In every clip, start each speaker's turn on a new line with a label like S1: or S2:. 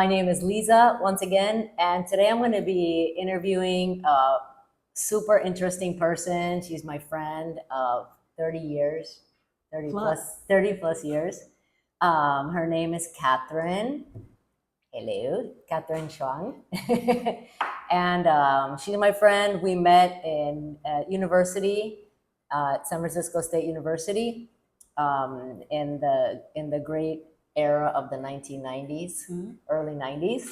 S1: My name is Lisa once again, and today I'm going to be interviewing a super interesting person. She's my friend of 30 years, 30 plus years. Her name is Kathryn. Hello, Kathryn Shuang. And she's my friend. We met in at university, at San Francisco State University, in the great era of the 1990s, early 90s.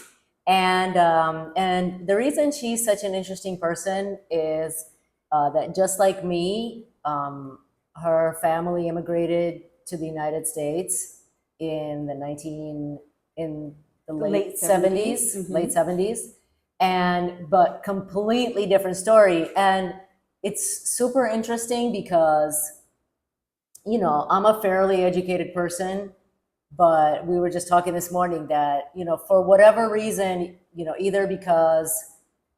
S1: And the reason she's such an interesting person is that just like me, her family immigrated to the United States in the late 70s, late 70s, and but completely different story. And it's super interesting because I'm a fairly educated person, but we were just talking this morning that for whatever reason, either because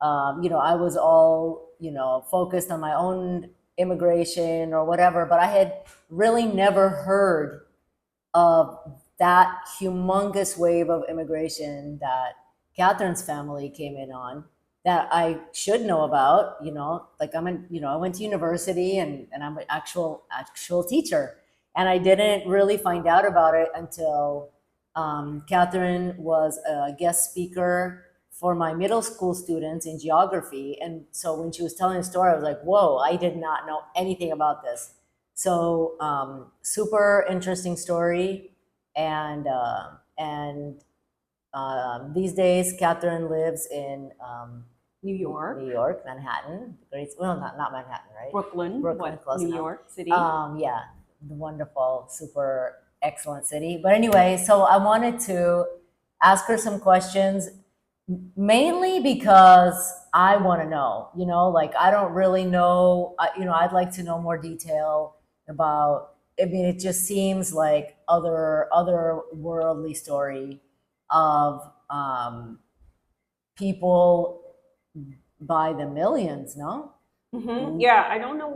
S1: I was all focused on my own immigration or whatever, but I had really never heard of that humongous wave of immigration that Kathryn's family came in on, that I should know about. Like I went to university, and I'm an actual teacher, and I didn't really find out about it until Kathryn was a guest speaker for my middle school students in geography. And so when she was telling the story, I was like, whoa, I did not know anything about this. So super interesting story. And these days, Kathryn lives in
S2: New
S1: York, Manhattan. Well, not Manhattan, right?
S2: Brooklyn,
S1: close
S2: New
S1: enough.
S2: York City.
S1: Yeah, the wonderful, super excellent city. But anyway, so I wanted to ask her some questions, mainly because I want to know. Like I don't really know. I'd like to know more detail about. I mean, it just seems like other worldly story of people by the millions. No.
S2: Yeah, I don't know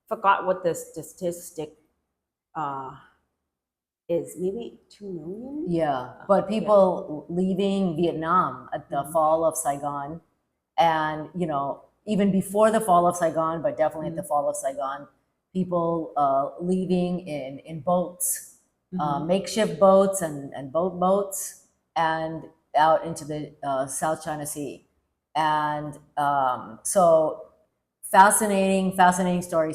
S2: forgot what the statistic is. Maybe 2 million.
S1: Yeah, but people leaving Vietnam at the fall of Saigon, and even before the fall of Saigon, but definitely at the fall of Saigon, people leaving in boats, makeshift boats and boats, and out into the South China Sea. And so fascinating story.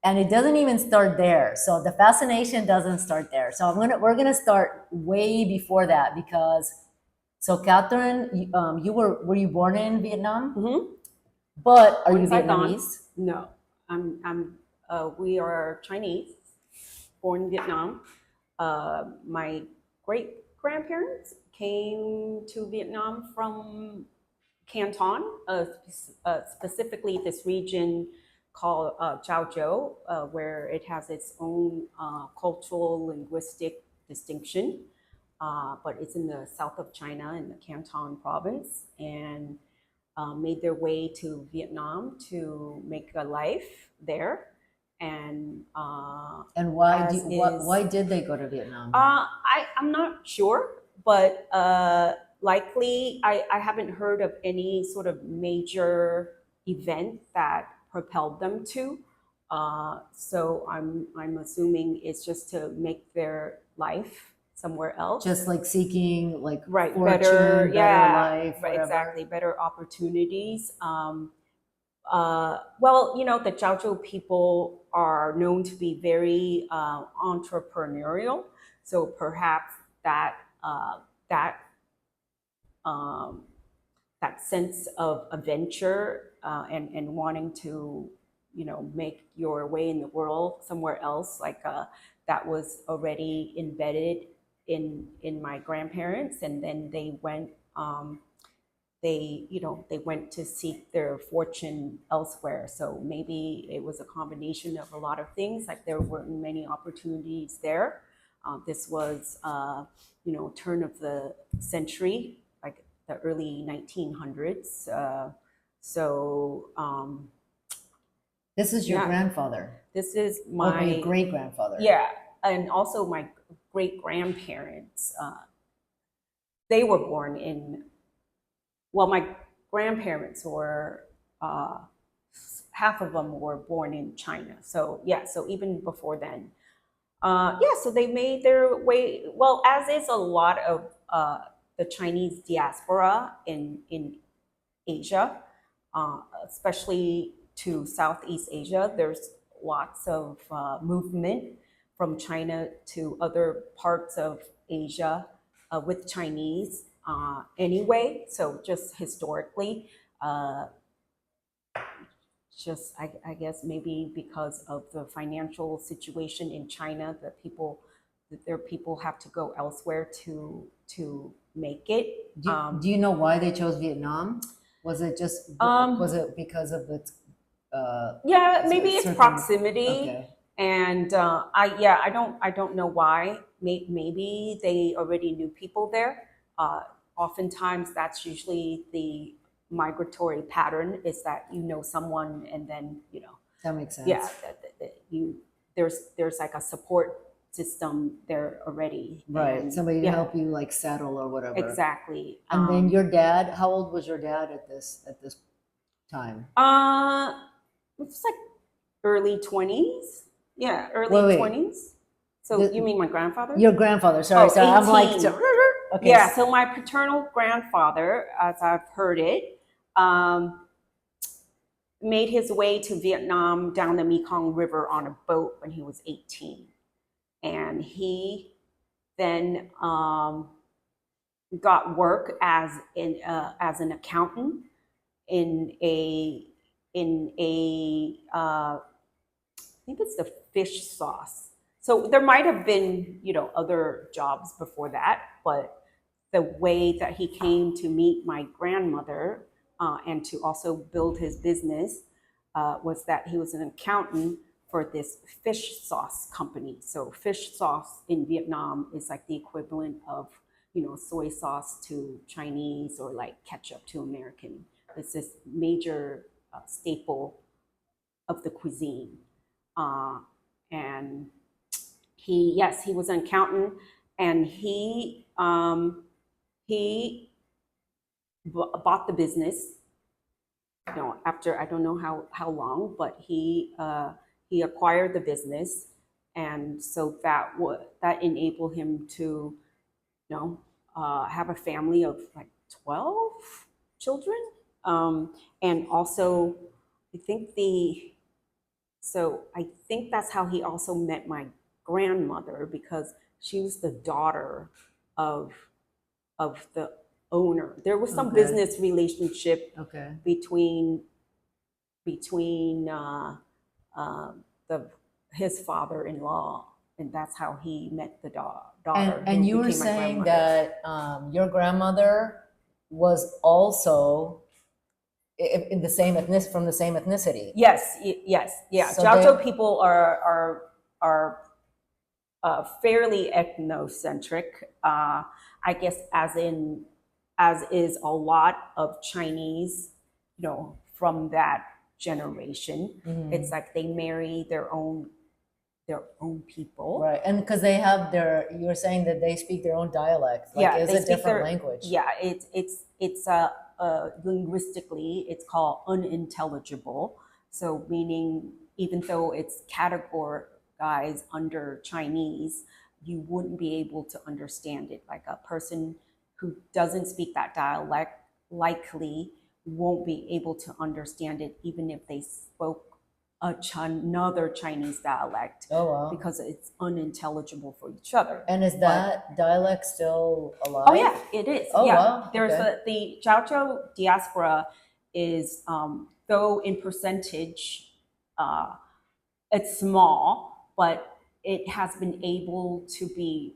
S1: And it doesn't even start there. So the fascination doesn't start there. So we're gonna start way before that, because so Kathryn, you were you born in Vietnam? But are you
S2: Saigon.
S1: Vietnamese?
S2: No, we are Chinese, born in Vietnam. My great grandparents came to Vietnam from Canton, specifically this region called Chao Jao, where it has its own cultural linguistic distinction. But it's in the south of China in the Canton province, and made their way to Vietnam to make a life there. And
S1: why did they go to Vietnam?
S2: I'm not sure, but likely I haven't heard of any sort of major event that propelled them to. So I'm assuming it's just to make their life somewhere else.
S1: Just like seeking
S2: right,
S1: fortune,
S2: better
S1: life,
S2: right,
S1: whatever.
S2: exactly, better opportunities. Well, the Chao Jao people are known to be very entrepreneurial, so perhaps that that sense of adventure and wanting to make your way in the world somewhere else, like that was already embedded in my grandparents, and then they went they went to seek their fortune elsewhere. So maybe it was a combination of a lot of things. Like there weren't many opportunities there. This was turn of the century, like the early 1900s.
S1: This is your grandfather.
S2: This is my
S1: great grandfather.
S2: Yeah, and also my great grandparents, they were born in, well, my grandparents were, half of them were born in China. So yeah, so even before then, yeah, so they made their way, well, as is a lot of the Chinese diaspora in Asia, especially to Southeast Asia. There's lots of movement from China to other parts of Asia with Chinese anyway. So just historically, uh, just I guess maybe because of the financial situation in China, their people have to go elsewhere to make it.
S1: Do you know why they chose Vietnam? Was it just was it because of its
S2: Yeah, maybe it's
S1: certain
S2: proximity,
S1: okay.
S2: and I don't know why. Maybe they already knew people there. Oftentimes, that's usually the migratory pattern, is that you know someone, and then
S1: That makes sense.
S2: yeah, that you there's like a support system there already,
S1: Right.
S2: and
S1: Somebody to
S2: yeah,
S1: help you like settle or whatever.
S2: exactly.
S1: And then your dad, how old was your dad at this time?
S2: It's like early 20s. Yeah,
S1: Wait,
S2: early
S1: wait.
S2: 20s. So you mean my grandfather?
S1: Your grandfather, sorry.
S2: Oh,
S1: So I'm like
S2: 18.
S1: okay.
S2: Yeah, so my paternal grandfather, as I've heard it, made his way to Vietnam down the Mekong River on a boat when he was 18. And he then got work as an accountant in a I think it's the fish sauce. So there might have been, other jobs before that, but the way that he came to meet my grandmother and to also build his business was that he was an accountant for this fish sauce company. So fish sauce in Vietnam is like the equivalent of, soy sauce to Chinese, or like ketchup to American. It's this major staple of the cuisine. And he was an accountant, and he bought the business. After I don't know how long, but he acquired the business, and so that enabled him to, have a family of like 12 children, and also I think the So I think that's how he also met my grandmother, because she was the daughter of the owner. There was some
S1: Okay.
S2: business relationship
S1: Okay.
S2: between the his father-in-law, and that's how he met the daughter.
S1: And
S2: who
S1: you were
S2: became my
S1: saying
S2: grandmother.
S1: that your grandmother was also in the same from the same ethnicity.
S2: Yes, yes, yeah.
S1: So
S2: Chao Jao
S1: they-
S2: people are fairly ethnocentric. I guess as is a lot of Chinese, from that generation.
S1: Mhm.
S2: It's like they marry their own people.
S1: Right, and because they have you were saying that they speak their own dialect, like
S2: Yeah,
S1: it's
S2: they
S1: a
S2: speak
S1: different
S2: their
S1: language.
S2: Yeah, it's linguistically it's called unintelligible. So meaning, even though it's categorized under Chinese, you wouldn't be able to understand it. Like a person who doesn't speak that dialect likely won't be able to understand it, even if they spoke another Chinese dialect,
S1: Oh wow!
S2: because it's unintelligible for each other.
S1: And is that dialect still alive?
S2: Oh yeah, it is.
S1: Oh
S2: yeah.
S1: wow!
S2: There's
S1: Okay.
S2: the Chao Jao diaspora is, though in percentage, it's small, but it has been able to be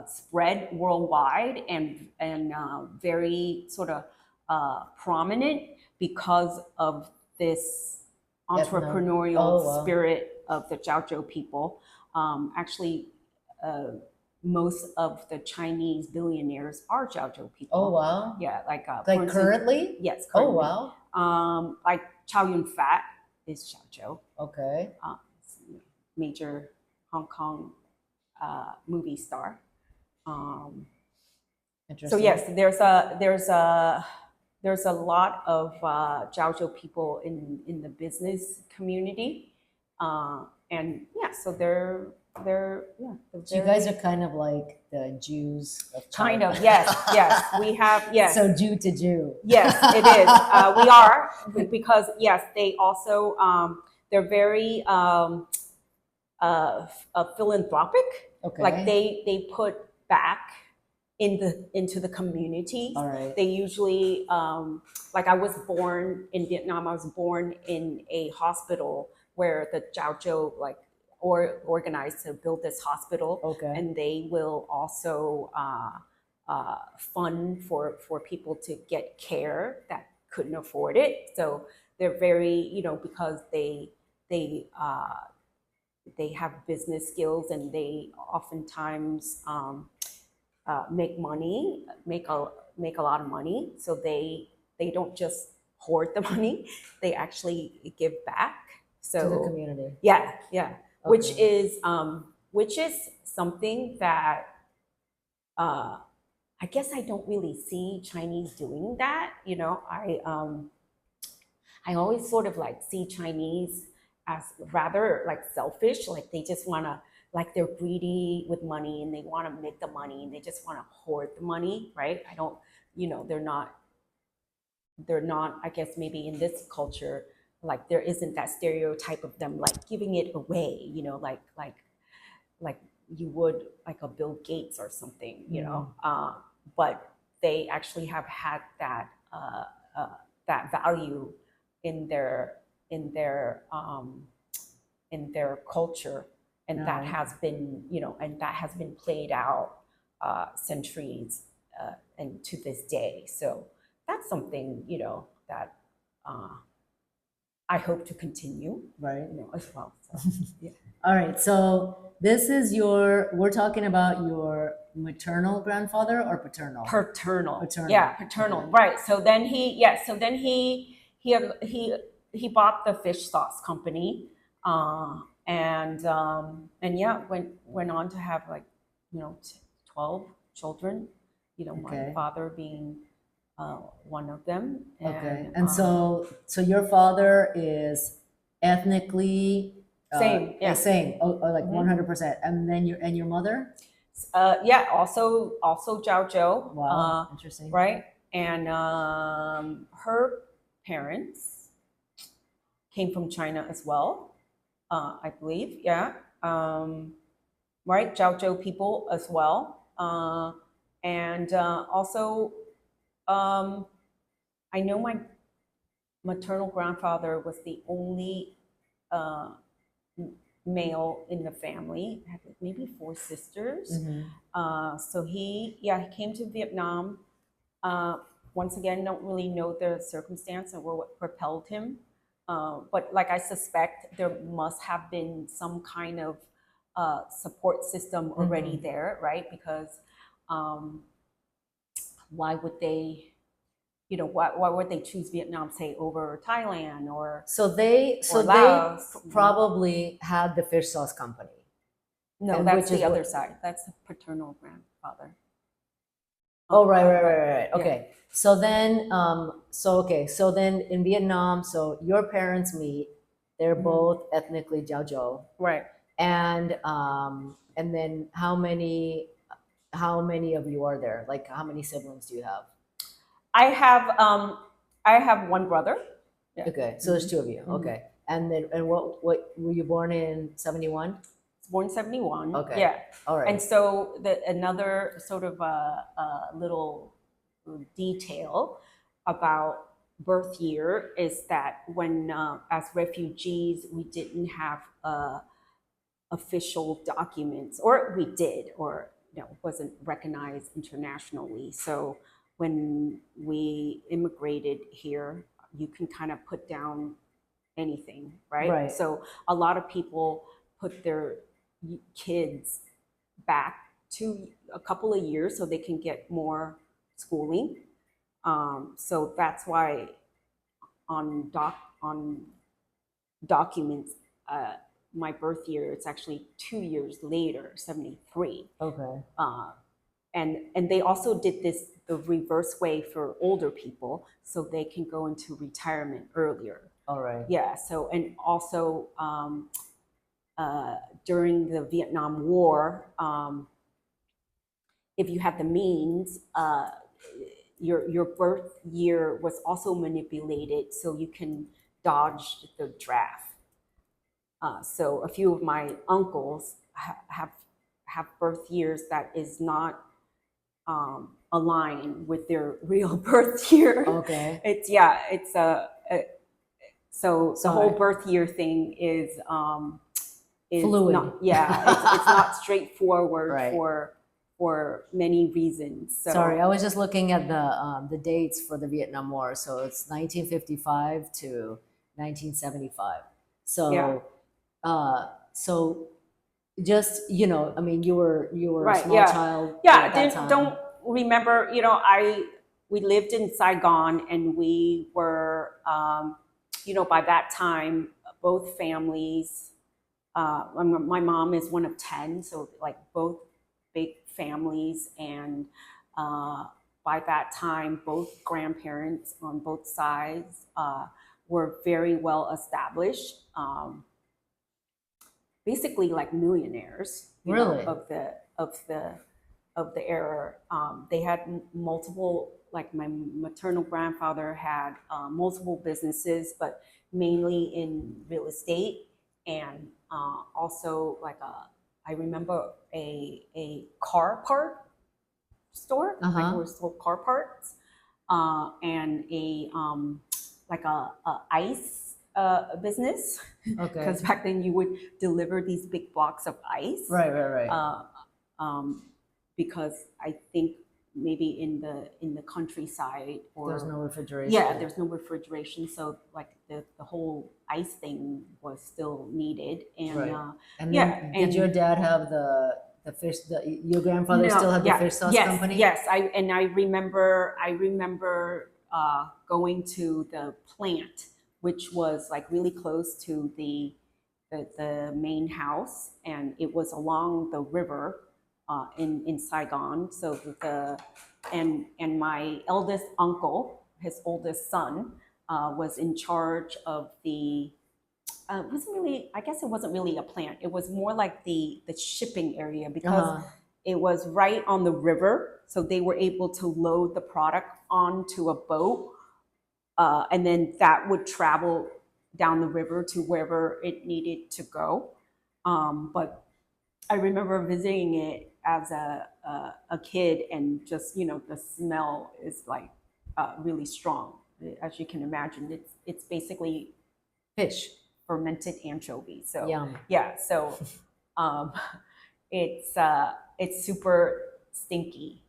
S2: spread worldwide, and very sort of prominent because of this entrepreneurial
S1: wow.
S2: spirit of the Chao Jao people. Actually, most of the Chinese billionaires are Chao Jao people.
S1: Oh wow!
S2: Yeah, like
S1: Like
S2: for instance,
S1: currently?
S2: yes, currently.
S1: Oh wow!
S2: Like Chow Yun Fat is Chao Jao.
S1: Okay.
S2: Major Hong Kong movie star. So
S1: Interesting.
S2: yes, there's a lot of Chao Jao people in the business community, and yeah, so they're yeah, they're
S1: So you guys are kind of like the Jews of
S2: kind
S1: China.
S2: of yes we have yes.
S1: So Jew to Jew.
S2: Yes, it is. We are because yes, they also they're very philanthropic.
S1: Okay.
S2: Like they put back into the community.
S1: All right.
S2: They usually like I was born in Vietnam. I was born in a hospital where the Chao Jao like organized to build this hospital.
S1: Okay.
S2: And they will also fund for people to get care that couldn't afford it. So they're very, you know, because they have business skills and they oftentimes make money, make a lot of money. So they don't just hoard the money; they actually give back. So
S1: to the community.
S2: Yeah, yeah.
S1: Okay.
S2: Which is something that I guess I don't really see Chinese doing that. You know, I always sort of like see Chinese as rather like selfish, like they just want to, like they're greedy with money and they want to make the money and they just want to hoard the money, right? I don't, you know, they're not, I guess maybe in this culture, like there isn't that stereotype of them like giving it away, you know, like you would like a Bill Gates or something, you know, but they actually have had that value in their in their in their culture, and that has been, you know, and that has been played out centuries and to this day. So that's something, you know, that I hope to continue,
S1: Right.
S2: you know, as well. So, yeah.
S1: All right. So this is we're talking about your maternal grandfather or paternal?
S2: Paternal.
S1: Paternal.
S2: Yeah, paternal.
S1: Okay.
S2: Right. So then he bought the fish sauce company, and yeah, went on to have like, you know, 12 children. You know,
S1: Okay.
S2: my father being one of them.
S1: Okay. And so your father is ethnically
S2: same. Yeah.
S1: same. Oh, like 100%. And then your mother?
S2: Yeah. Also Chao Jao.
S1: Wow. Interesting.
S2: Right. And her parents came from China as well, I believe. Yeah. Right. Chao Jao people as well. And also, I know my maternal grandfather was the only male in the family. Had maybe 4 sisters. So he came to Vietnam. Once again, don't really know the circumstance or what propelled him. But like I suspect there must have been some kind of support system already there, right? Because why would they, you know, why would they choose Vietnam, say, over Thailand or
S1: they
S2: Laos?
S1: probably had the fish sauce company.
S2: No,
S1: And
S2: that's
S1: which
S2: the
S1: is
S2: other side. That's the paternal grandfather.
S1: Oh, right. Okay.
S2: Yeah.
S1: So then, so then in Vietnam, so your parents meet. They're both ethnically Chao Jao.
S2: Right.
S1: And then how many of you are there? Like, how many siblings do you have?
S2: I have one brother.
S1: Yeah. Okay, so there's 2 of you. Okay. And then, and what were you born in 71?
S2: Born 71.
S1: Okay.
S2: Yeah.
S1: All right.
S2: And so another sort of little detail about birth year is that when as refugees we didn't have official documents, or we did, or you know, wasn't recognized internationally. So when we immigrated here, you can kind of put down anything, right?
S1: Right.
S2: So a lot of people put their kids back to a couple of years so they can get more schooling. So that's why on documents my birth year, it's actually 2 years later, 73.
S1: Okay.
S2: And they also did the reverse way for older people, so they can go into retirement earlier.
S1: All right.
S2: Yeah. So, and also during the Vietnam War, if you had the means, your birth year was also manipulated so you can dodge the draft. So a few of my uncles have birth years that is not aligned with their real birth year.
S1: Okay.
S2: It's so the whole birth year thing is
S1: fluid.
S2: Not, it's not straightforward
S1: Right.
S2: for many reasons. So,
S1: sorry, I was just looking at the dates for the Vietnam War. So it's 1955 to 1975. So
S2: yeah.
S1: So just, I mean, you were
S2: Right,
S1: a small
S2: yeah.
S1: child
S2: Yeah,
S1: at that time.
S2: don't remember, we lived in Saigon, and we were, by that time, both families, my mom is one of 10, so like both big families, and by that time, both grandparents on both sides were very well established. Basically like millionaires,
S1: Really?
S2: of the era. They had multiple, like my maternal grandfather had multiple businesses, but mainly in real estate, and also like I remember a car part store, like where we sold car parts, and a like a ice business.
S1: Okay.
S2: Because back then you would deliver these big blocks of ice.
S1: Right.
S2: Because I think maybe in the countryside, or
S1: there's no refrigeration.
S2: Yeah, there's no refrigeration, so like the whole ice thing was still needed. And
S1: right. And then did your dad have the fish? Your grandfather still had the fish sauce company?
S2: Yes, I remember going to the plant, which was like really close to the main house, and it was along the river in Saigon. So and my eldest uncle, his oldest son, was in charge of the. Wasn't really. I guess it wasn't really a plant. It was more like the shipping area, because it was right on the river, so they were able to load the product onto a boat, and then that would travel down the river to wherever it needed to go. But I remember visiting it as a kid, and just the smell is like really strong. As you can imagine, it's basically
S1: fish,
S2: fermented anchovy. So
S1: yum.
S2: Yeah, so it's super stinky.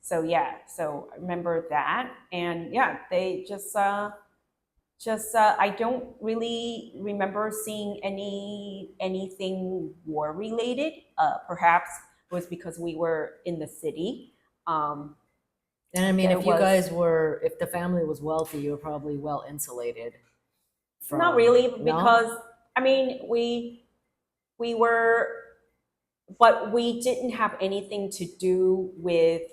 S2: So yeah, so I remember that, and yeah, they just I don't really remember seeing anything war related. Perhaps it was because we were in the city.
S1: And I mean, if the family was wealthy, you were probably well insulated.
S2: Not really, because I mean, we were, but we didn't have anything to do with,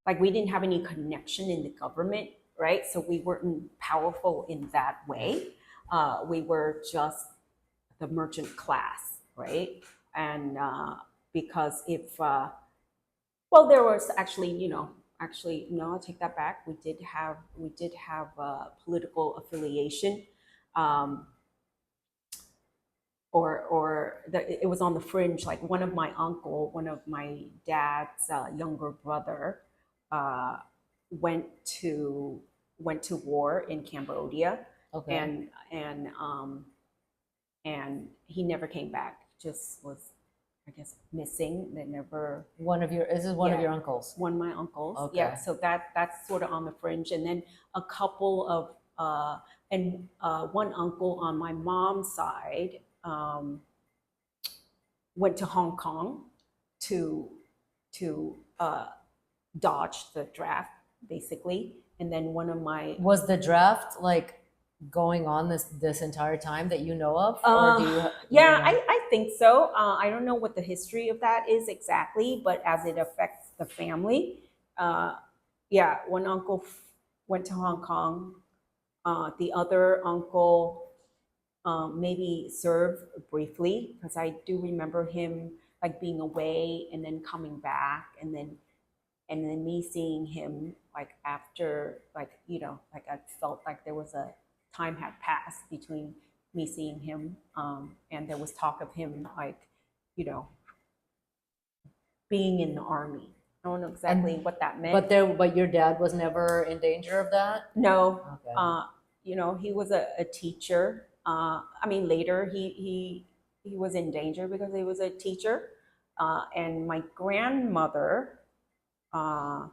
S2: like, we didn't have any connection in the government, right? So we weren't powerful in that way. We were just the merchant class, right? And because there was actually, no, I take that back. We did have political affiliation, it was on the fringe. Like one of my dad's younger brother, went to war in Cambodia.
S1: Okay.
S2: And he never came back. Just was, I guess, missing. They never.
S1: This is one of your uncles.
S2: One of my uncles.
S1: Okay.
S2: Yeah. So that's sort of on the fringe. And then a couple of one uncle on my mom's side went to Hong Kong to dodge the draft, basically. And then one of my
S1: was the draft like going on this entire time that you know of, or do you?
S2: Yeah, I think so. I don't know what the history of that is exactly, but as it affects the family, uh, yeah, one uncle went to Hong Kong. The other uncle maybe served briefly because I do remember him like being away and then coming back, and then me seeing him like after, like, you know, like I felt like there was a time had passed between me seeing him, and there was talk of him, like, you know, being in the army. I don't know exactly what that meant.
S1: But your dad was never in danger of that.
S2: No,
S1: Okay.
S2: you know, he was a teacher. I mean, later he was in danger because he was a teacher. And my grandmother, uh,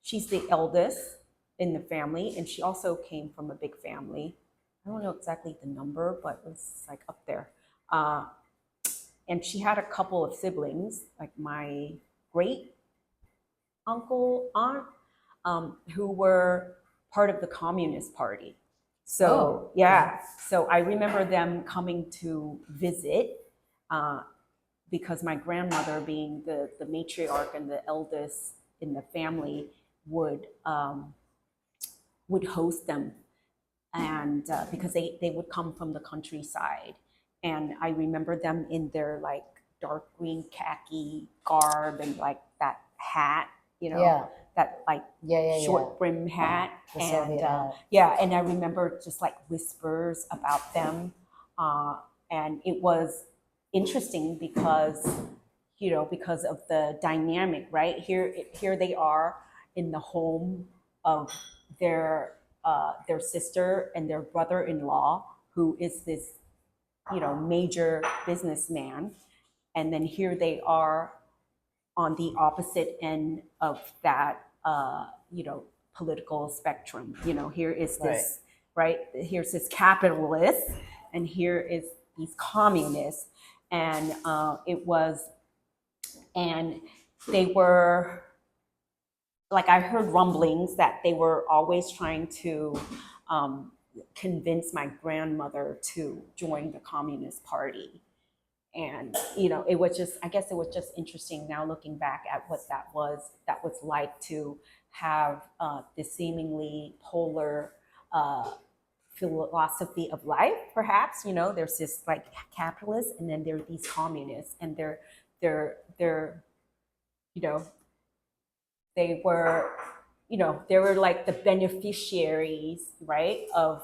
S2: she's the eldest in the family, and she also came from a big family. I don't know exactly the number, but it was like up there. Uh, and she had a couple of siblings, like my great uncle, aunt, who were part of the Communist Party. So,
S1: Oh.
S2: yeah, so I remember them coming to visit, uh, because my grandmother, being the matriarch and the eldest in the family, would host them, and because they would come from the countryside. And I remember them in their like dark green khaki garb and like that hat, you know,
S1: Yeah.
S2: that like
S1: Yeah.
S2: short brim hat.
S1: The
S2: And
S1: Soviet hat.
S2: yeah, and I remember just like whispers about them. And it was interesting because, you know, because of the dynamic, right? Here they are in the home of their sister and their brother-in-law, who is this, you know, major businessman, and then here they are on the opposite end of that, you know, political spectrum. You know, here is this, right? Here's this capitalist, and here is these communists, and and they were, like, I heard rumblings that they were always trying to convince my grandmother to join the Communist Party. And, you know, it was just, I guess it was just interesting now looking back at what that was like to have this seemingly polar philosophy of life, perhaps. You know, there's this like capitalists, and then there are these communists, and they're you know, they were, you know, they were like the beneficiaries, right, of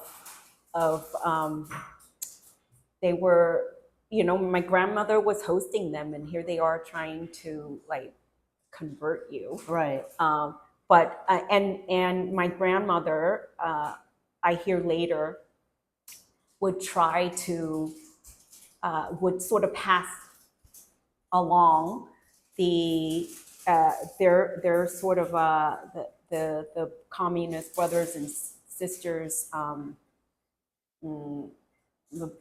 S2: they were, you know, my grandmother was hosting them, and here they are trying to like convert you.
S1: Right.
S2: But and my grandmother, I hear later, would try to would sort of pass along the their sort of the communist brothers and sisters,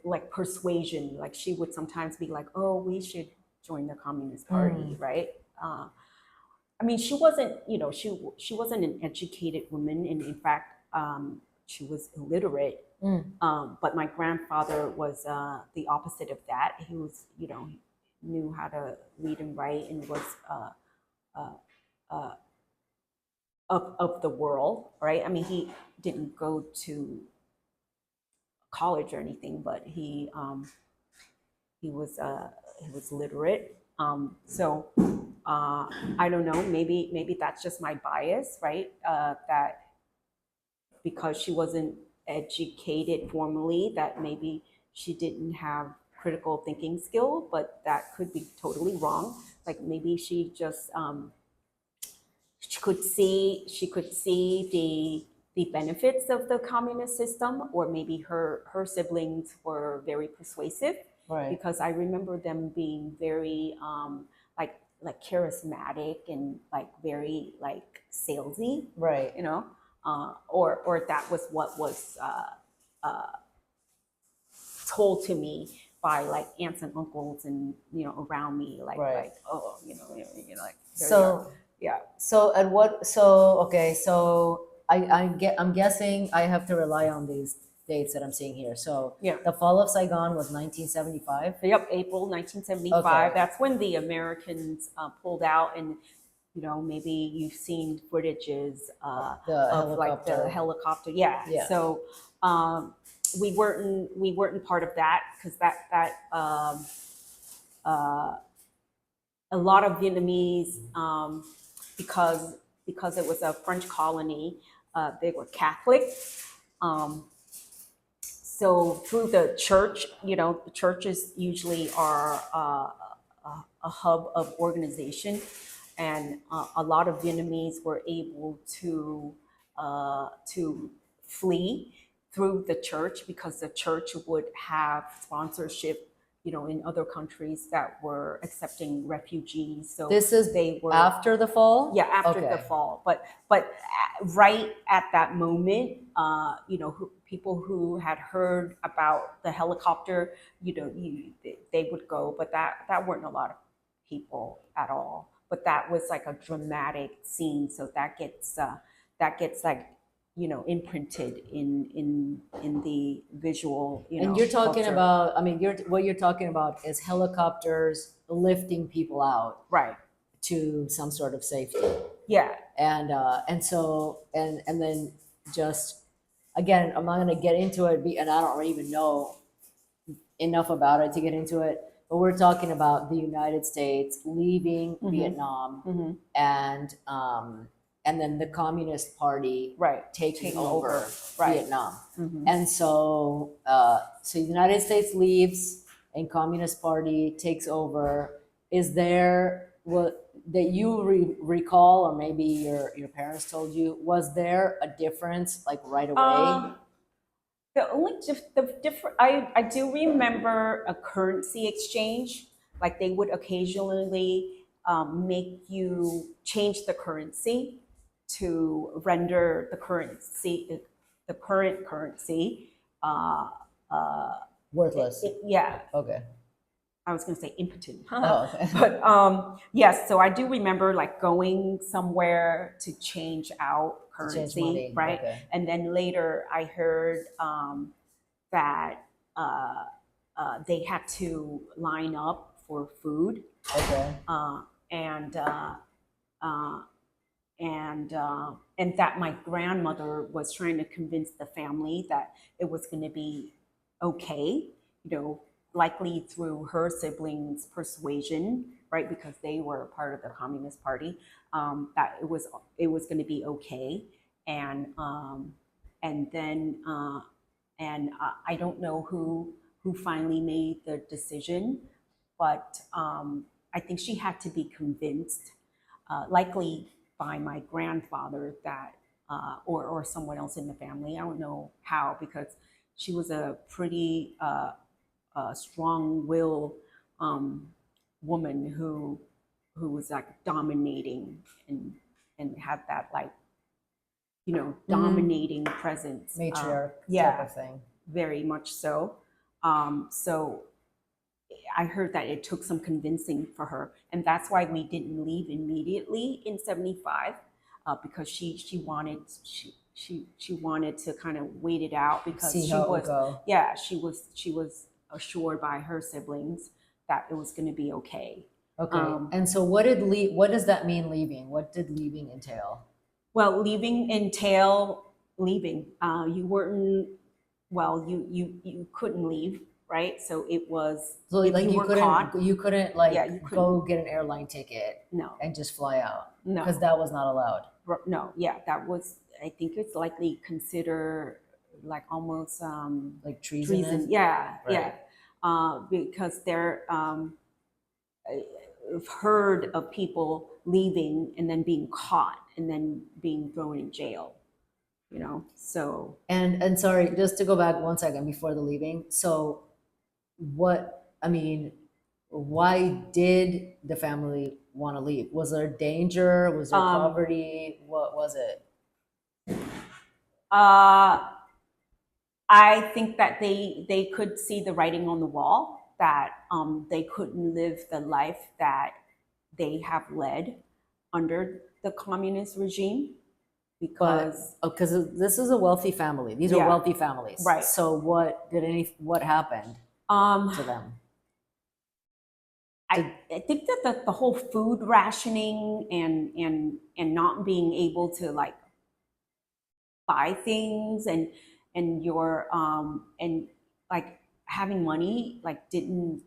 S2: like persuasion. Like she would sometimes be like, "Oh, we should join the Communist Party," right? I mean, she wasn't, you know, she wasn't an educated woman, and in fact, she was illiterate. But my grandfather was the opposite of that. He was, you know, knew how to read and write, and was of the world, right? I mean, he didn't go to college or anything, but he was literate. So I don't know. Maybe that's just my bias, right? That because she wasn't educated formally, that maybe she didn't have critical thinking skill, but that could be totally wrong. Like maybe she just she could see the benefits of the communist system, or maybe her siblings were very persuasive.
S1: Right.
S2: Because I remember them being very like charismatic and like very like salesy.
S1: Right.
S2: You know, or that was what was told to me by like aunts and uncles and, you know, around me, like like, oh, you know like
S1: So
S2: yeah.
S1: So at what? So okay. So I'm guessing I have to rely on these dates that I'm seeing here. So
S2: Yeah.
S1: the fall of Saigon was 1975.
S2: Yep, April 1975.
S1: Okay.
S2: That's when the Americans pulled out, and maybe you've seen footages
S1: The
S2: of like the
S1: helicopter.
S2: helicopter. Yeah.
S1: Yeah.
S2: So we weren't part of that, because a lot of Vietnamese, because it was a French colony, they were Catholic. Um, so through the church, the churches usually are a hub of organization, and a lot of Vietnamese were able to flee through the church, because the church would have sponsorship, in other countries that were accepting refugees. So
S1: This is
S2: they were
S1: after the fall?
S2: yeah, after the
S1: Okay.
S2: fall. But right at that moment, people who had heard about the helicopter, they would go, but that weren't a lot of people at all. But that was like a dramatic scene, so that gets like imprinted in the visual.
S1: And you're talking
S2: culture.
S1: about, I mean, what you're talking about is helicopters lifting people out
S2: Right.
S1: to some sort of safety.
S2: Yeah.
S1: And so and then just again, I'm not going to get into it, and I don't even know enough about it to get into it. But we're talking about the United States leaving Vietnam, and then the Communist Party
S2: Right.
S1: taking over
S2: Right.
S1: Vietnam. And so so the United States leaves and Communist Party takes over. Is there what that you recall, or maybe your parents told you, was there a difference like right away?
S2: The only the different I do remember a currency exchange. Like they would occasionally make you change the currency to render the current currency.
S1: Worthless.
S2: Yeah,
S1: Okay.
S2: I was going to say impotent.
S1: Oh, okay.
S2: But yes, so I do remember like going somewhere to change out
S1: Change
S2: currency,
S1: money.
S2: right?
S1: Okay.
S2: And then later I heard that they had to line up for food,
S1: Okay.
S2: and and that my grandmother was trying to convince the family that it was going to be okay, likely through her siblings' persuasion, right? Because they were part of the Communist Party, that it was going to be okay, and then I don't know who finally made the decision, but I think she had to be convinced, likely by my grandfather, that or someone else in the family. I don't know how, because she was a pretty strong-willed woman who was like dominating, and had that like dominating presence.
S1: Matriarch
S2: Yeah,
S1: type of thing.
S2: very much so. So I heard that it took some convincing for her, and that's why we didn't leave immediately in '75, because she wanted to kind of wait it out, because
S1: See how it would go.
S2: yeah, she was assured by her siblings that it was going to be okay.
S1: Okay. And so what does that mean, leaving? What did leaving entail?
S2: Well, leaving entail leaving. You weren't, well, you couldn't leave, right? So it was,
S1: So
S2: if
S1: like
S2: you were caught,
S1: you couldn't like
S2: Yeah, you
S1: go get an airline ticket
S2: no,
S1: and just fly out,
S2: no,
S1: because that was not allowed.
S2: no, yeah, that was, I think it's likely considered like almost
S1: Like treason.
S2: treason. Yeah,
S1: Right.
S2: yeah, because they're I've heard of people leaving and then being caught and then being thrown in jail, so.
S1: And sorry, just to go back 1 second before the leaving. So why did the family want to leave? Was there danger? Was there poverty? What was it?
S2: I think that they could see the writing on the wall, that they couldn't live the life that they have led under the communist regime, because
S1: because this is a wealthy family. These are
S2: Yeah.
S1: wealthy families.
S2: Right.
S1: So what happened to them?
S2: I think that the whole food rationing and not being able to like buy things and your and like having money like didn't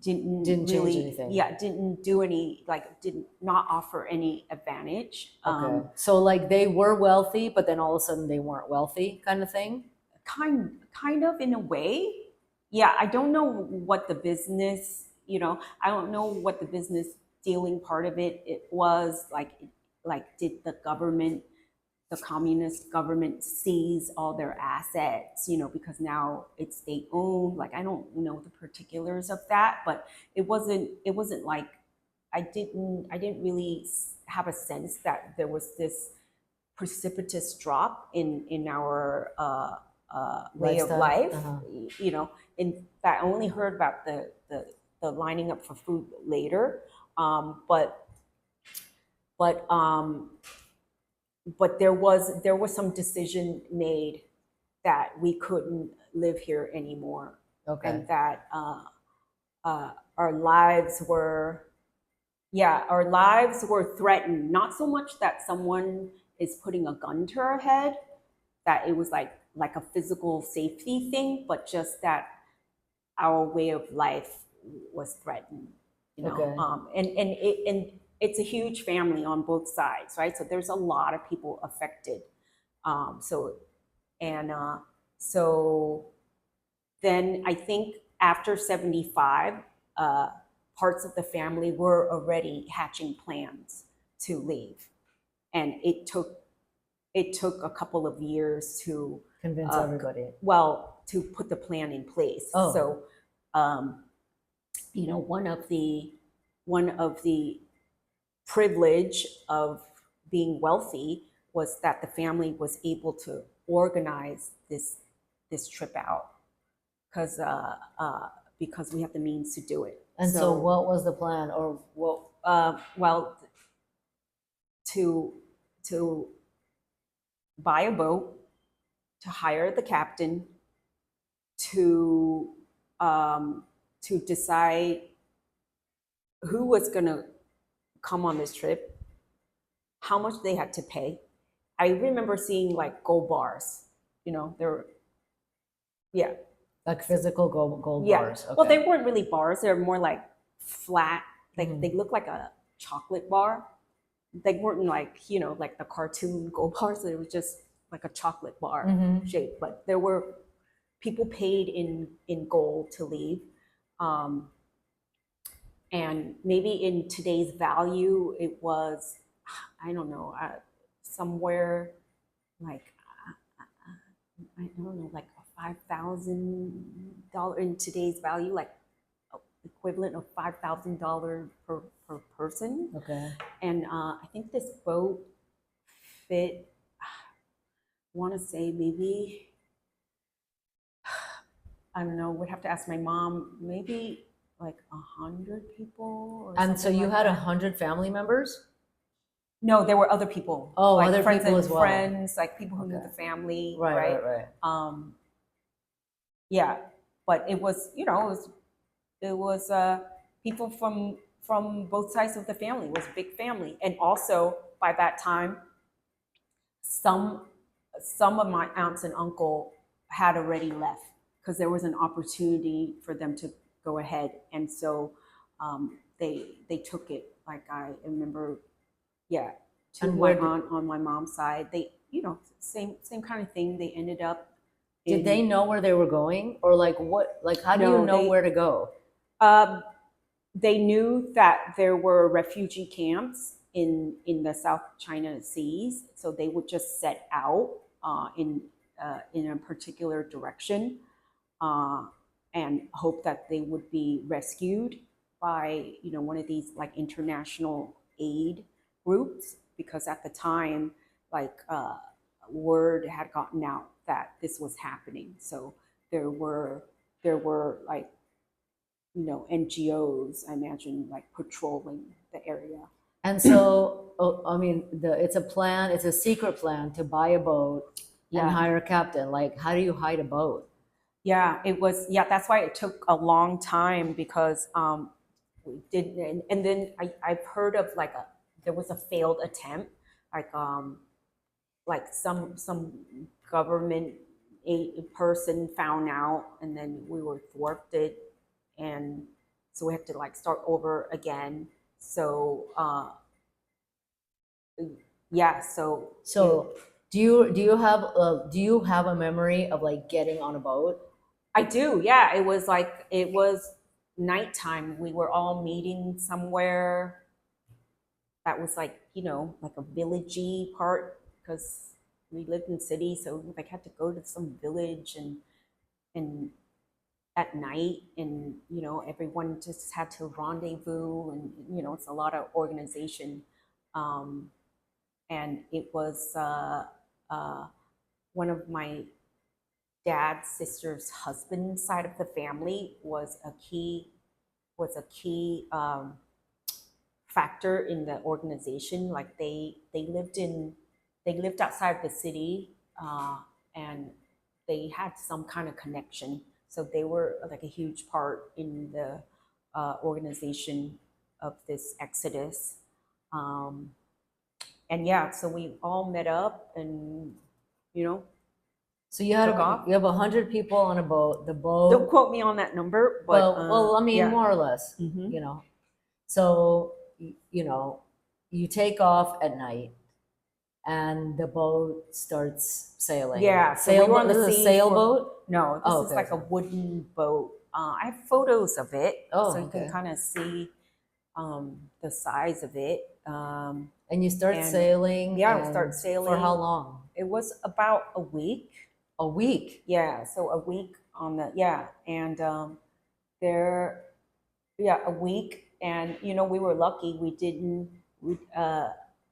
S1: Didn't change
S2: really
S1: anything.
S2: didn't do any like did not offer any advantage.
S1: Okay. So like they were wealthy, but then all of a sudden they weren't wealthy, kind of thing.
S2: Kind of in a way. Yeah, I don't know what the business, I don't know what the business dealing part of it was like did the communist government seize all their assets, because now it's state owned. Like I don't know the particulars of that, but it wasn't like I didn't really have a sense that there was this precipitous drop in our way of
S1: Lifestyle?
S2: life.
S1: Uh-huh.
S2: In fact, I only heard about the lining up for food later, but but um, but there was some decision made that we couldn't live here anymore,
S1: Okay.
S2: and that our lives were our lives were threatened. Not so much that someone is putting a gun to our head, that it was like a physical safety thing, but just that our way of life was threatened.
S1: Okay.
S2: And it's a huge family on both sides, right? So there's a lot of people affected. So and so then I think after 75, parts of the family were already hatching plans to leave, and it took a couple of years to
S1: Convince everybody.
S2: to put the plan in place.
S1: Oh.
S2: So, one of the privilege of being wealthy was that the family was able to organize this trip out because we have the means to do it.
S1: And so what was the plan, or what?
S2: Well, to buy a boat, to hire the captain, to decide who was going to come on this trip, how much they had to pay. I remember seeing like gold bars. There were, yeah,
S1: Like physical gold
S2: yeah.
S1: bars. Okay.
S2: Well, they weren't really bars. They're more like flat. Like
S1: Mhm.
S2: they look like a chocolate bar. They weren't like like the cartoon gold bars. It was just like a chocolate bar
S1: Mhm.
S2: shape. But there were people paid in gold to leave, and maybe in today's value, it was, I don't know, somewhere like I don't know, like $5,000 in today's value, like equivalent of $5,000 per person.
S1: Okay.
S2: And I think this boat fit, I want to say maybe, I don't know, would have to ask my mom, maybe like 100 people or
S1: And so
S2: something
S1: you
S2: like
S1: had
S2: that.
S1: 100 family members?
S2: No, there were other people.
S1: Oh,
S2: like
S1: other
S2: friends
S1: people
S2: and
S1: as well.
S2: friends, like people who knew
S1: Okay.
S2: the family,
S1: Right.
S2: Yeah, but it was, it was people from both sides of the family. It was a big family, and also by that time, some some of my aunts and uncle had already left because there was an opportunity for them to go ahead, and so they took it. Like I remember, yeah, to
S1: And
S2: my
S1: where
S2: aunt on my mom's side, they same kind of thing. They ended up.
S1: did they know where they were going, or like what? Like how do you
S2: No,
S1: know where to go?
S2: They knew that there were refugee camps in the South China Seas, so they would just set out in a particular direction uh, and hope that they would be rescued by one of these like international aid groups, because at the time like word had gotten out that this was happening, so there were like NGOs, I imagine, like patrolling the area.
S1: And so I mean, it's a plan. It's a secret plan to buy a boat and
S2: Yeah.
S1: hire a captain. Like, how do you hide a boat?
S2: Yeah, it was, yeah, that's why it took a long time because we did, and then I've heard of like there was a failed attempt, like some government a person found out, and then we were thwarted, and so we have to like start over again. So yeah, so
S1: So, do you have a memory of like getting on a boat?
S2: I do, yeah. It was nighttime. We were all meeting somewhere that was like, like a villagey part because we lived in city, so we like had to go to some village and at night, and everyone just had to rendezvous, and it's a lot of organization, um, and it was one of my dad's sister's husband side of the family was a key factor in the organization. Like they lived outside the city, and they had some kind of connection. So they were like a huge part in the organization of this exodus. Um, and yeah, so we all met up and you know
S1: So you had
S2: took off.
S1: you have 100 people on a boat. The
S2: Don't
S1: boat,
S2: quote me on that number, but
S1: well, I mean,
S2: yeah.
S1: more or less,
S2: Mhm.
S1: you know. So, you know, you take off at night, and the boat starts sailing.
S2: Yeah, so we were on the
S1: This is a
S2: sea
S1: sailboat.
S2: No, this
S1: Oh,
S2: is
S1: okay,
S2: like a
S1: sorry.
S2: wooden boat. I have photos of it,
S1: Oh,
S2: so you can
S1: okay.
S2: kind of see the size of it.
S1: And you start
S2: And
S1: sailing.
S2: yeah, we
S1: And
S2: start
S1: for how
S2: sailing.
S1: long?
S2: It was about a week.
S1: A week.
S2: Yeah, so a week on the yeah, and there, yeah, a week, and we were lucky. We didn't.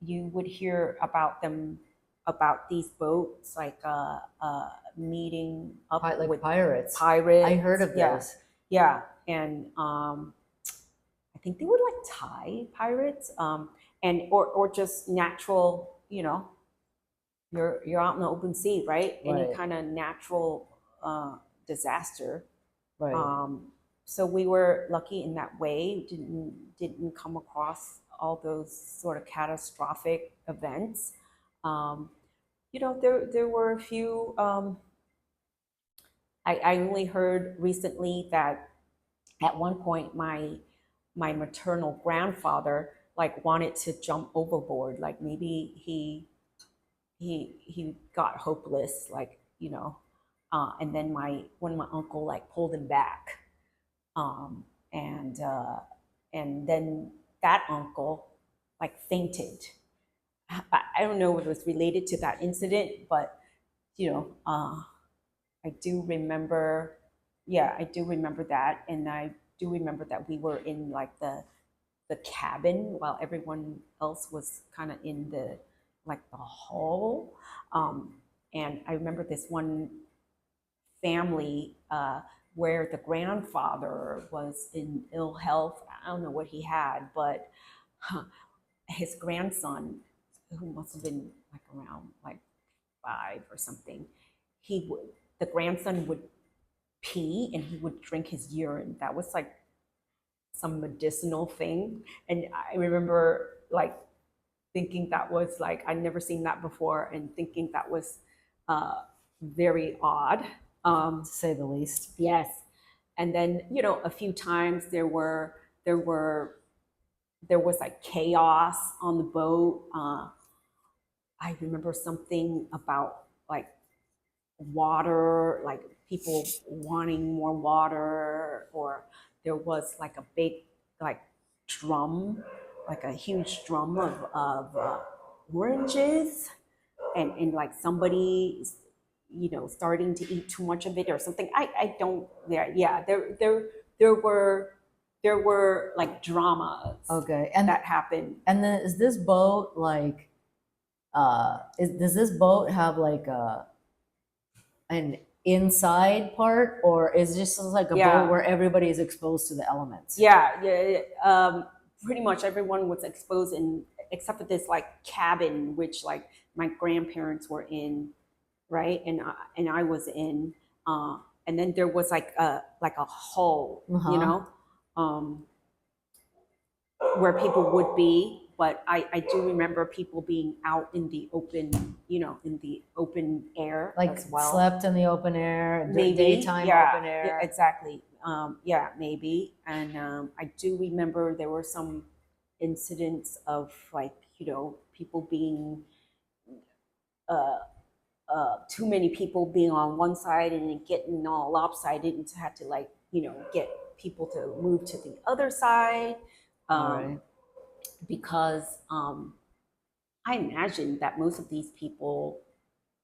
S2: You would hear about them, about these boats, like meeting up
S1: Like
S2: with
S1: pirates.
S2: pirates.
S1: I heard of
S2: Yeah,
S1: this.
S2: yeah, and I think they were like Thai pirates, and or just natural. You're out in the open sea, right? Any
S1: Right.
S2: kind of natural disaster.
S1: Right.
S2: So we were lucky in that way. Didn't come across all those sort of catastrophic events. Um, there were a few. I only heard recently that at one point my maternal grandfather like wanted to jump overboard. Like maybe he got hopeless, like and then my uncle like pulled him back, um, and uh, and then that uncle like fainted. I don't know if it was related to that incident, but you know, uh, I do remember. Yeah, I do remember that, and I do remember that we were in like the cabin while everyone else was kind of in the hall. Um, and I remember this one family where the grandfather was in ill health. I don't know what he had, but his grandson, who must have been like around like 5 or something, the grandson would pee and he would drink his urine. That was like some medicinal thing. And I remember like thinking that was like, I'd never seen that before, and thinking that was very odd.
S1: To say the least.
S2: Yes. And then, a few times there were there was like chaos on the boat. I remember something about like water, like people wanting more water, or there was like a big like drum, like a huge drum of oranges, and like somebody starting to eat too much of it or something. I don't, yeah, there were like dramas
S1: Okay. And
S2: that happened.
S1: and then is this boat like does this boat have like an inside part, or is it just like a boat
S2: Yeah.
S1: where everybody is exposed to the elements?
S2: Yeah, yeah, pretty much everyone was exposed, and except for this like cabin, which like my grandparents were in, right? And I was in, and then there was like a hall, you
S1: Uh-huh.
S2: know, um, where people would be. But I do remember people being out in the open, you know, in the open air
S1: Like
S2: as well.
S1: slept in the open air,
S2: Maybe,
S1: daytime
S2: yeah,
S1: open air.
S2: exactly. Yeah, maybe. And I do remember there were some incidents of like, you know, people being uh, too many people being on one side and it getting all lopsided, and to have to like, you know, get people to move to the other side,
S1: All right.
S2: because I imagine that most of these people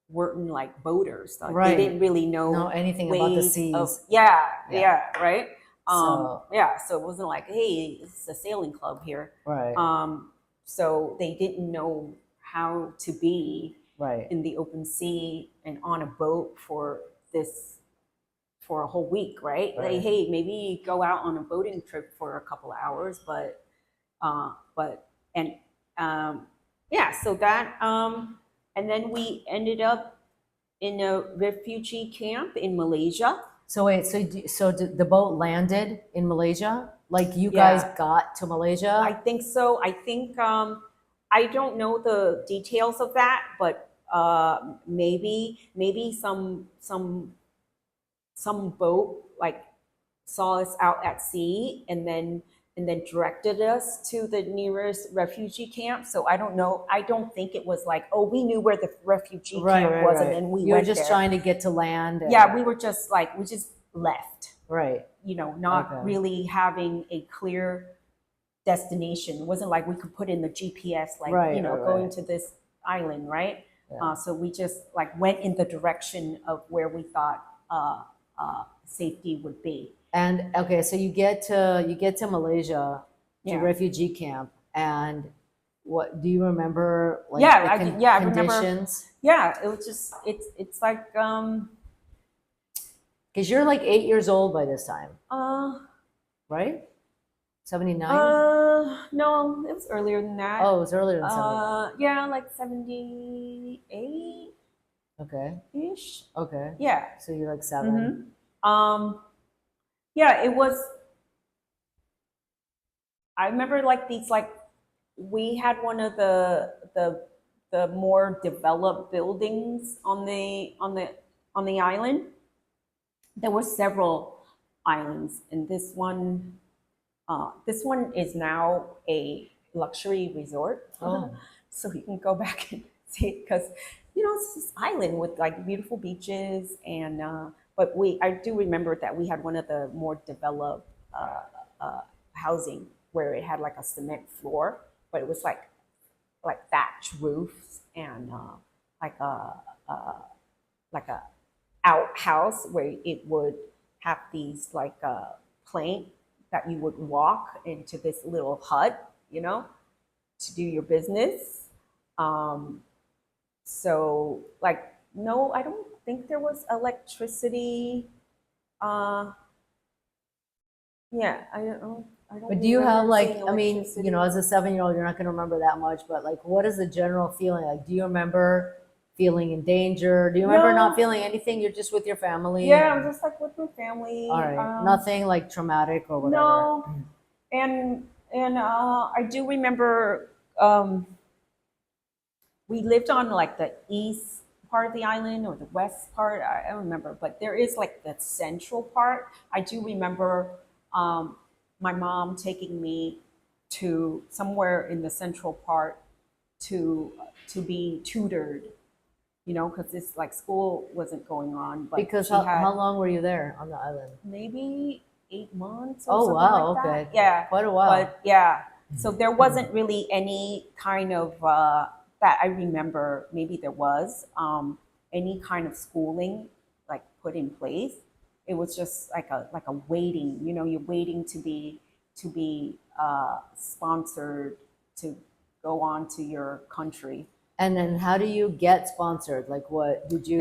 S2: weren't like boaters. Like they
S1: Right.
S2: didn't really
S1: Know
S2: know
S1: anything about the
S2: ways of
S1: seas.
S2: yeah,
S1: Yeah.
S2: yeah, right.
S1: So
S2: Yeah, so it wasn't like, hey, it's a sailing club here.
S1: right.
S2: So they didn't know how to be
S1: Right.
S2: in the open sea and on a boat for a whole week, right?
S1: Right.
S2: Like, hey, maybe go out on a boating trip for a couple of hours, but and yeah, so that and then we ended up in a refugee camp in Malaysia.
S1: So wait, so the boat landed in Malaysia? Like you guys
S2: Yeah,
S1: got to
S2: I
S1: Malaysia?
S2: think so. I think I don't know the details of that, but maybe some boat like saw us out at sea and then directed us to the nearest refugee camp. So I don't know. I don't think it was like, oh, we knew where the refugee
S1: Right,
S2: camp
S1: right,
S2: was and
S1: right.
S2: then we
S1: You were
S2: went
S1: just
S2: there.
S1: trying to get to land.
S2: Yeah, we were just like, we just left,
S1: Right.
S2: you know, not
S1: Okay.
S2: really having a clear destination. It wasn't like we could put in the GPS, like,
S1: Right,
S2: you know,
S1: right,
S2: going
S1: right.
S2: to this island, right?
S1: Yeah.
S2: So we just like went in the direction of where we thought safety would be.
S1: And okay, so you get to Malaysia, to
S2: Yeah.
S1: refugee camp, and what do you remember like
S2: Yeah,
S1: the
S2: I remember.
S1: conditions?
S2: Yeah, it was just it's like
S1: Because you're like 8 years old by this time,
S2: uh
S1: right? 79?
S2: no, it was earlier than that.
S1: Oh, it was earlier than 79.
S2: Yeah, like 78
S1: Okay.
S2: ish.
S1: Okay.
S2: Yeah.
S1: So you're like 7.
S2: Yeah, it was. I remember like these like we had one of the more developed buildings on the island. There were several islands, and this one is now a luxury resort.
S1: Oh.
S2: So you can go back and see it because, you know, it's this island with like beautiful beaches and but I do remember that we had one of the more developed housing where it had like a cement floor, but it was like thatch roofs and like a outhouse where it would have these like plank that you would walk into this little hut, you know, to do your business. Um, so like, no, I don't think there was electricity. Uh, yeah, I don't
S1: But do you have
S2: remember
S1: like,
S2: seeing
S1: I mean,
S2: electricity.
S1: you know, as a 7-year old, you're not going to remember that much, but like, what is the general feeling? Like, do you remember feeling in danger? Do you remember not
S2: No,
S1: feeling anything? You're just with your family?
S2: yeah, I'm just like with my family.
S1: All right. Nothing like traumatic or whatever.
S2: No, and I do remember um, we lived on like the east part of the island or the west part. I don't remember, but there is like the central part. I do remember my mom taking me to somewhere in the central part to be tutored. You know, because this like school wasn't going on, but
S1: Because
S2: she
S1: how,
S2: had
S1: how long were you there on the island?
S2: maybe 8 months or
S1: Oh,
S2: something
S1: wow.
S2: like that.
S1: Okay.
S2: Yeah,
S1: Quite a while.
S2: but yeah, so there wasn't really any kind of that I remember. Maybe there was any kind of schooling like put in place. It was just like a waiting. You know, you're waiting to be sponsored to go on to your country.
S1: And then how do you get sponsored? Like, what did you?